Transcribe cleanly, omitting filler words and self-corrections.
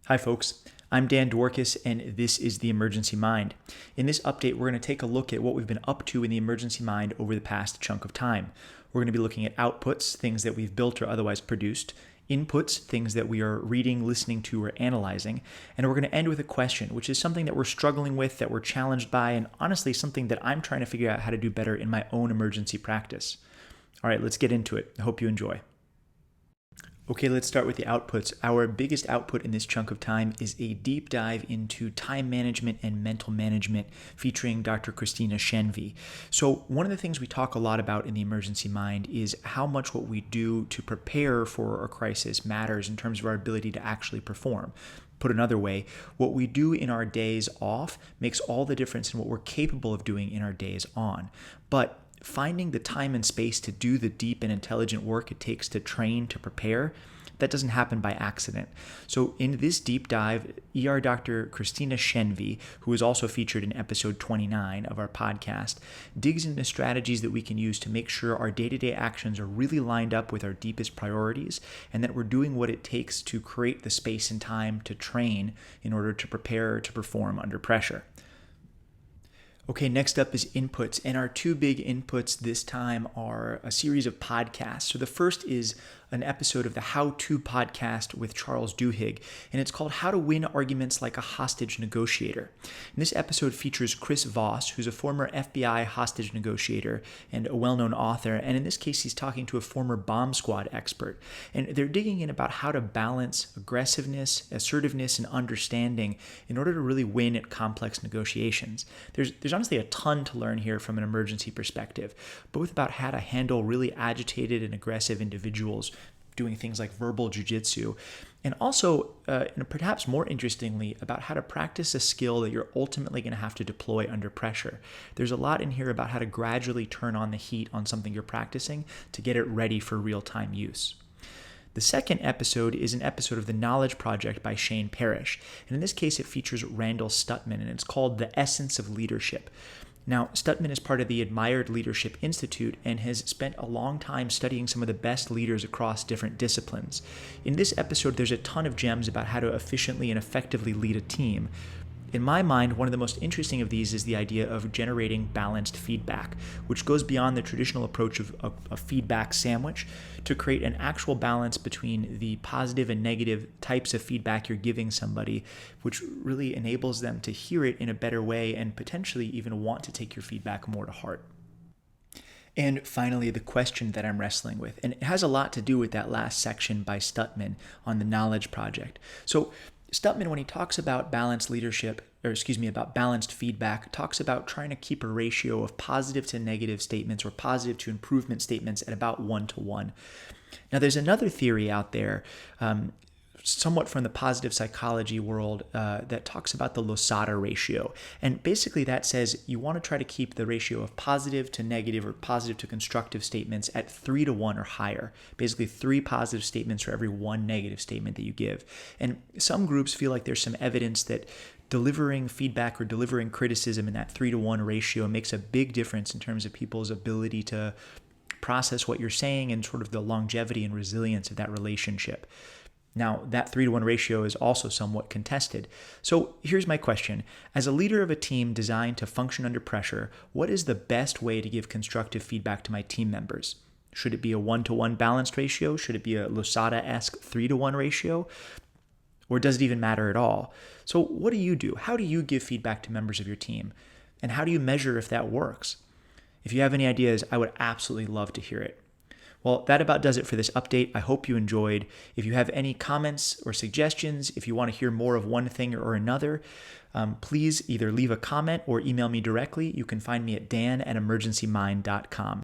Hi folks, I'm Dan Dworkis and this is The Emergency Mind. In this update, we're going to take a look at what we've been up to in the emergency mind over the past chunk of time. We're going to be looking at outputs, things that we've built or otherwise produced, inputs, things that we are reading, listening to, or analyzing, and we're going to end with a question, which is something that we're struggling with, that we're challenged by, and honestly something that I'm trying to figure out how to do better in my own emergency practice. All right, let's get into it. I hope you enjoy. Okay, let's start with the outputs. Our biggest output in this chunk of time is a deep dive into time management and mental management featuring Dr. Christina Shenvi. So one of the things we talk a lot about in the emergency mind is how much what we do to prepare for a crisis matters in terms of our ability to actually perform. Put another way, what we do in our days off makes all the difference in what we're capable of doing in our days on. But finding the time and space to do the deep and intelligent work it takes to train, to prepare, that doesn't happen by accident. So in this deep dive, Dr. Christina Shenvi, who is also featured in episode 29 of our podcast, digs into strategies that we can use to make sure our day-to-day actions are really lined up with our deepest priorities and that we're doing what it takes to create the space and time to train in order to prepare to perform under pressure. Okay, next up is inputs, and our two big inputs this time are a series of podcasts. So the first is an episode of the How To podcast with Charles Duhigg, and it's called How to Win Arguments Like a Hostage Negotiator. And this episode features Chris Voss, who's a former FBI hostage negotiator and a well-known author, and in this case he's talking to a former bomb squad expert. And they're digging in about how to balance aggressiveness, assertiveness, and understanding in order to really win at complex negotiations. There's honestly a ton to learn here from an emergency perspective, both about how to handle really agitated and aggressive individuals doing things like verbal jitsu, and also, and perhaps more interestingly, about how to practice a skill that you're ultimately going to have to deploy under pressure. There's a lot in here about how to gradually turn on the heat on something you're practicing to get it ready for real-time use. The second episode is an episode of The Knowledge Project by Shane Parrish, and in this case it features Randall Stutman, and it's called The Essence of Leadership. Now, Stutman is part of the Admired Leadership Institute and has spent a long time studying some of the best leaders across different disciplines. In this episode, there's a ton of gems about how to efficiently and effectively lead a team. In my mind, one of the most interesting of these is the idea of generating balanced feedback, which goes beyond the traditional approach of a feedback sandwich to create an actual balance between the positive and negative types of feedback you're giving somebody, which really enables them to hear it in a better way and potentially even want to take your feedback more to heart. And finally, the question that I'm wrestling with, and it has a lot to do with that last section by Stutman on the Knowledge Project. So Stutman, when he talks about balanced leadership, about balanced feedback, talks about trying to keep a ratio of positive to negative statements or positive to improvement statements at about 1-to-1. Now, there's another theory out there, somewhat from the positive psychology world, that talks about the Losada ratio. And basically that says you want to try to keep the ratio of positive to negative or positive to constructive statements at 3-to-1 or higher. Basically 3 positive statements for every 1 negative statement that you give. And some groups feel like there's some evidence that delivering feedback or delivering criticism in that 3-to-1 ratio makes a big difference in terms of people's ability to process what you're saying and sort of the longevity and resilience of that relationship. Now, that 3-to-1 ratio is also somewhat contested. So here's my question. As a leader of a team designed to function under pressure, what is the best way to give constructive feedback to my team members? Should it be a 1-to-1 balanced ratio? Should it be a Losada-esque 3-to-1 ratio? Or does it even matter at all? So what do you do? How do you give feedback to members of your team? And how do you measure if that works? If you have any ideas, I would absolutely love to hear it. Well, that about does it for this update. I hope you enjoyed. If you have any comments or suggestions, if you want to hear more of one thing or another, please either leave a comment or email me directly. You can find me at dan@emergencymind.com.